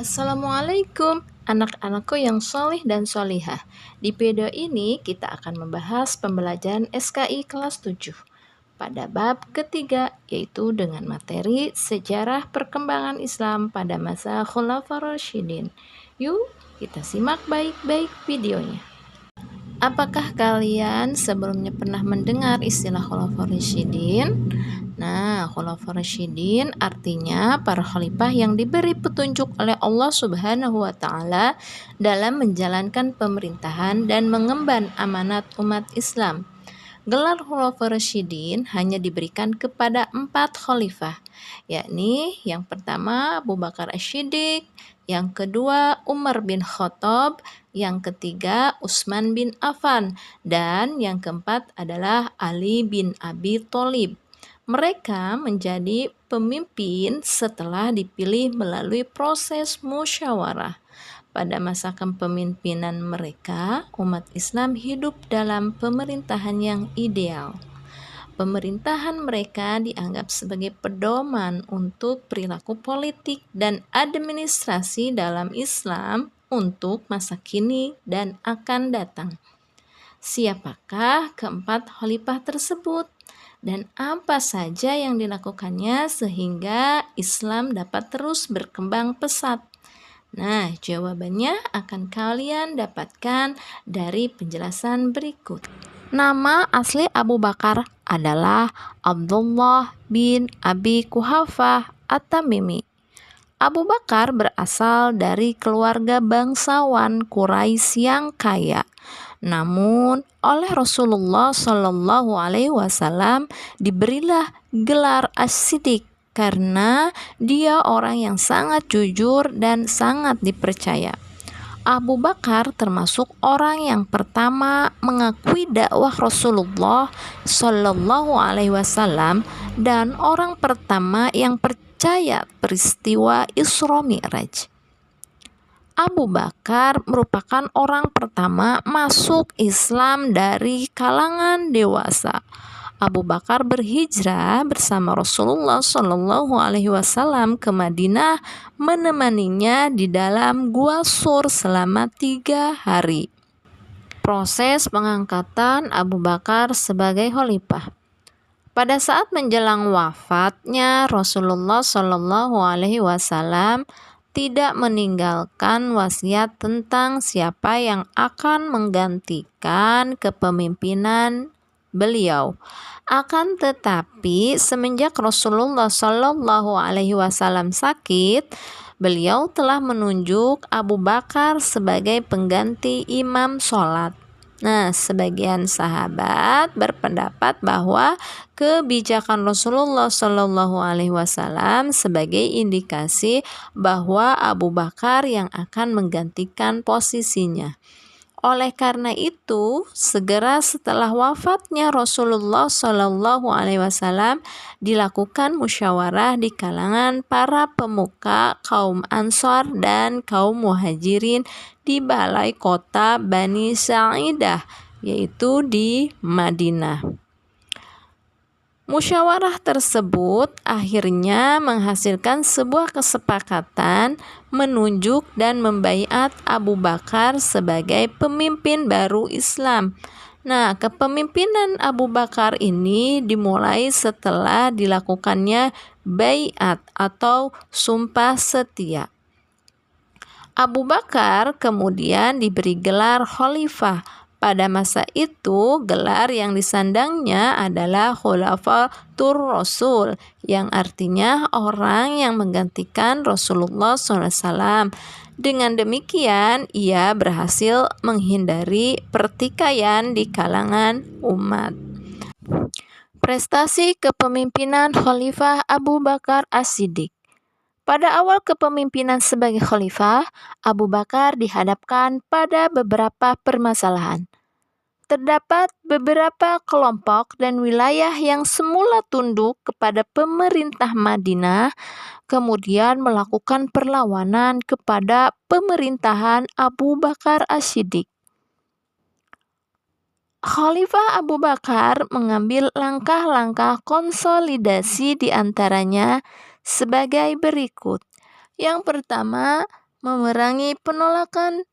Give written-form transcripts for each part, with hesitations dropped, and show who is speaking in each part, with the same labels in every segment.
Speaker 1: Assalamualaikum anak-anakku yang solih dan solihah. Di video ini kita akan membahas pembelajaran SKI kelas 7 pada bab ketiga, yaitu dengan materi sejarah perkembangan Islam pada masa Khulafaur Rasyidin. Yuk kita simak baik-baik videonya. Apakah kalian sebelumnya pernah mendengar istilah Khulafaur Rasyidin? Nah, Khulafaur Rasyidin artinya para khalifah yang diberi petunjuk oleh Allah Subhanahu wa taala dalam menjalankan pemerintahan dan mengemban amanat umat Islam. Gelar Khulafaur Rasyidin hanya diberikan kepada 4 khalifah, yakni yang pertama Abu Bakar Asy-Syiddiq, yang kedua Umar bin Khattab, yang ketiga Utsman bin Affan, dan yang keempat adalah Ali bin Abi Thalib. Mereka menjadi pemimpin setelah dipilih melalui proses musyawarah. Pada masa kepemimpinan mereka, umat Islam hidup dalam pemerintahan yang ideal. Pemerintahan mereka dianggap sebagai pedoman untuk perilaku politik dan administrasi dalam Islam untuk masa kini dan akan datang. Siapakah keempat khalifah tersebut? Dan apa saja yang dilakukannya sehingga Islam dapat terus berkembang pesat? Nah, jawabannya akan kalian dapatkan dari penjelasan berikut. Nama asli Abu Bakar adalah Abdullah bin Abi Quhafah At-Tamimi. Abu Bakar berasal dari keluarga bangsawan Quraisy yang kaya. Namun, oleh Rasulullah Shallallahu Alaihi Wasallam diberilah gelar As-Siddiq karena dia orang yang sangat jujur dan sangat dipercaya. Abu Bakar termasuk orang yang pertama mengakui dakwah Rasulullah Shallallahu Alaihi Wasallam dan orang pertama yang percaya peristiwa Isra Mi'raj. Abu Bakar merupakan orang pertama masuk Islam dari kalangan dewasa. Abu Bakar berhijrah bersama Rasulullah Shallallahu Alaihi Wasallam ke Madinah, menemaninya di dalam Gua Sur selama 3 hari. Proses pengangkatan Abu Bakar sebagai khalifah. Pada saat menjelang wafatnya, Rasulullah Shallallahu Alaihi Wasallam tidak meninggalkan wasiat tentang siapa yang akan menggantikan kepemimpinan beliau. Akan tetapi semenjak Rasulullah Shallallahu Alaihi Wasallam sakit, beliau telah menunjuk Abu Bakar sebagai pengganti imam sholat. Nah, sebagian sahabat berpendapat bahwa kebijakan Rasulullah Shallallahu Alaihi Wasallam sebagai indikasi bahwa Abu Bakar yang akan menggantikan posisinya. Oleh karena itu, segera setelah wafatnya Rasulullah Shallallahu Alaihi Wasallam dilakukan musyawarah di kalangan para pemuka kaum Ansar dan kaum Muhajirin di balai kota Bani Sa'idah, yaitu di Madinah. Musyawarah tersebut akhirnya menghasilkan sebuah kesepakatan menunjuk dan membaiat Abu Bakar sebagai pemimpin baru Islam. Nah, kepemimpinan Abu Bakar ini dimulai setelah dilakukannya baiat atau sumpah setia. Abu Bakar kemudian diberi gelar khalifah. Pada masa itu, gelar yang disandangnya adalah Khulafatur Rasul, yang artinya orang yang menggantikan Rasulullah SAW. Dengan demikian, ia berhasil menghindari pertikaian di kalangan umat. Prestasi kepemimpinan Khalifah Abu Bakar As-Siddiq. Pada awal kepemimpinan sebagai khalifah, Abu Bakar dihadapkan pada beberapa permasalahan. Terdapat beberapa kelompok dan wilayah yang semula tunduk kepada pemerintah Madinah, kemudian melakukan perlawanan kepada pemerintahan Abu Bakar As-Siddiq. Khalifah Abu Bakar mengambil langkah-langkah konsolidasi di antaranya sebagai berikut. Yang pertama, memerangi penolakan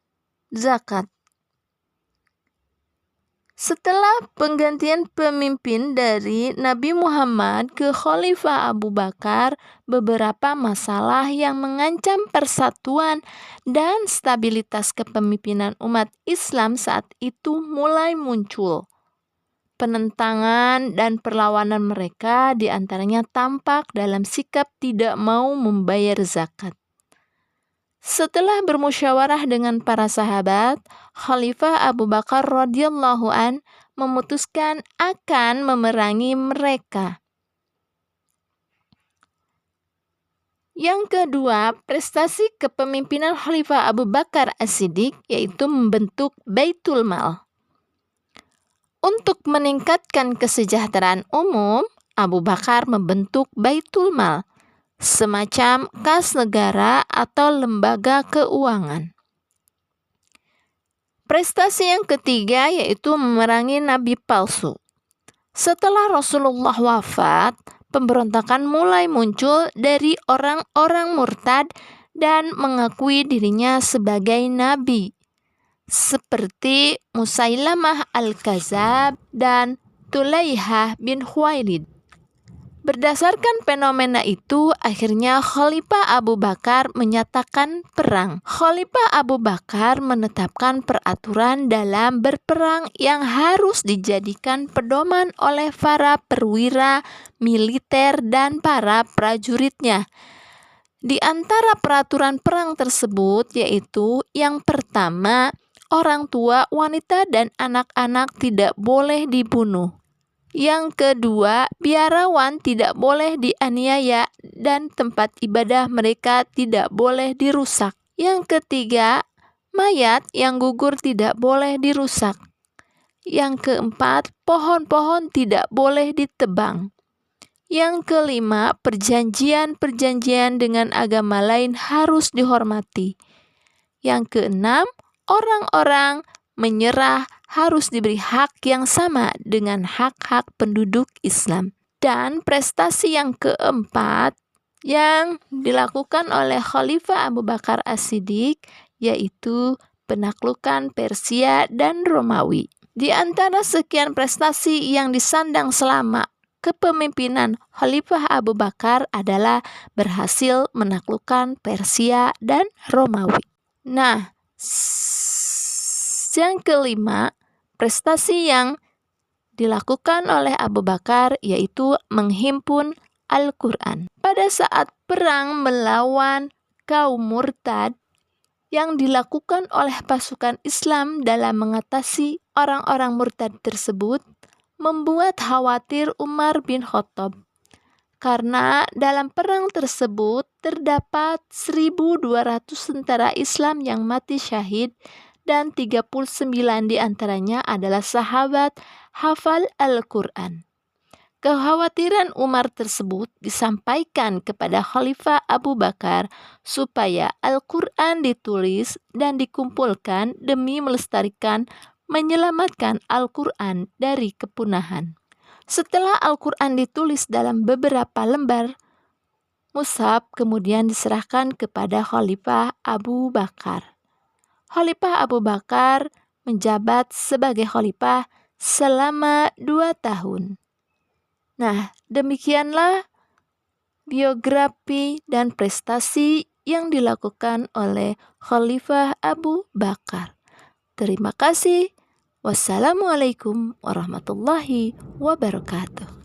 Speaker 1: zakat. Setelah penggantian pemimpin dari Nabi Muhammad ke Khalifah Abu Bakar, beberapa masalah yang mengancam persatuan dan stabilitas kepemimpinan umat Islam saat itu mulai muncul. Penentangan dan perlawanan mereka diantaranya tampak dalam sikap tidak mau membayar zakat. Setelah bermusyawarah dengan para sahabat, Khalifah Abu Bakar radhiyallahu an memutuskan akan memerangi mereka. Yang kedua, prestasi kepemimpinan Khalifah Abu Bakar As-Siddiq yaitu membentuk Baitul Mal. Untuk meningkatkan kesejahteraan umum, Abu Bakar membentuk Baitul Mal, semacam kas negara atau lembaga keuangan. Prestasi yang ketiga yaitu memerangi nabi palsu. Setelah Rasulullah wafat, pemberontakan mulai muncul dari orang-orang murtad dan mengakui dirinya sebagai nabi, seperti Musailamah al-Kadzab dan Tulaihah bin Khuwailid. Berdasarkan fenomena itu, akhirnya Khalifah Abu Bakar menyatakan perang. Khalifah Abu Bakar menetapkan peraturan dalam berperang yang harus dijadikan pedoman oleh para perwira militer dan para prajuritnya. Di antara peraturan perang tersebut yaitu yang pertama, orang tua, wanita, dan anak-anak tidak boleh dibunuh. Yang kedua, biarawan tidak boleh dianiaya dan tempat ibadah mereka tidak boleh dirusak. Yang ketiga, mayat yang gugur tidak boleh dirusak. Yang keempat, pohon-pohon tidak boleh ditebang. Yang kelima, perjanjian-perjanjian dengan agama lain harus dihormati. Yang keenam, orang-orang menyerah harus diberi hak yang sama dengan hak-hak penduduk Islam. Dan prestasi yang keempat yang dilakukan oleh Khalifah Abu Bakar As-Siddiq yaitu penaklukan Persia dan Romawi. Di antara sekian prestasi yang disandang selama kepemimpinan Khalifah Abu Bakar adalah berhasil menaklukkan Persia dan Romawi. Nah, yang kelima, prestasi yang dilakukan oleh Abu Bakar yaitu menghimpun Al-Quran. Pada saat perang melawan kaum murtad yang dilakukan oleh pasukan Islam dalam mengatasi orang-orang murtad tersebut, membuat khawatir Umar bin Khattab. Karena dalam perang tersebut terdapat 1.200 tentara Islam yang mati syahid dan 39 diantaranya adalah sahabat hafal Al-Quran. Kekhawatiran Umar tersebut disampaikan kepada Khalifah Abu Bakar supaya Al-Quran ditulis dan dikumpulkan demi melestarikan menyelamatkan Al-Quran dari kepunahan. Setelah Al-Quran ditulis dalam beberapa lembar mushaf, kemudian diserahkan kepada Khalifah Abu Bakar. Khalifah Abu Bakar menjabat sebagai khalifah selama 2 tahun. Nah, demikianlah biografi dan prestasi yang dilakukan oleh Khalifah Abu Bakar. Terima kasih. Wassalamualaikum warahmatullahi wabarakatuh.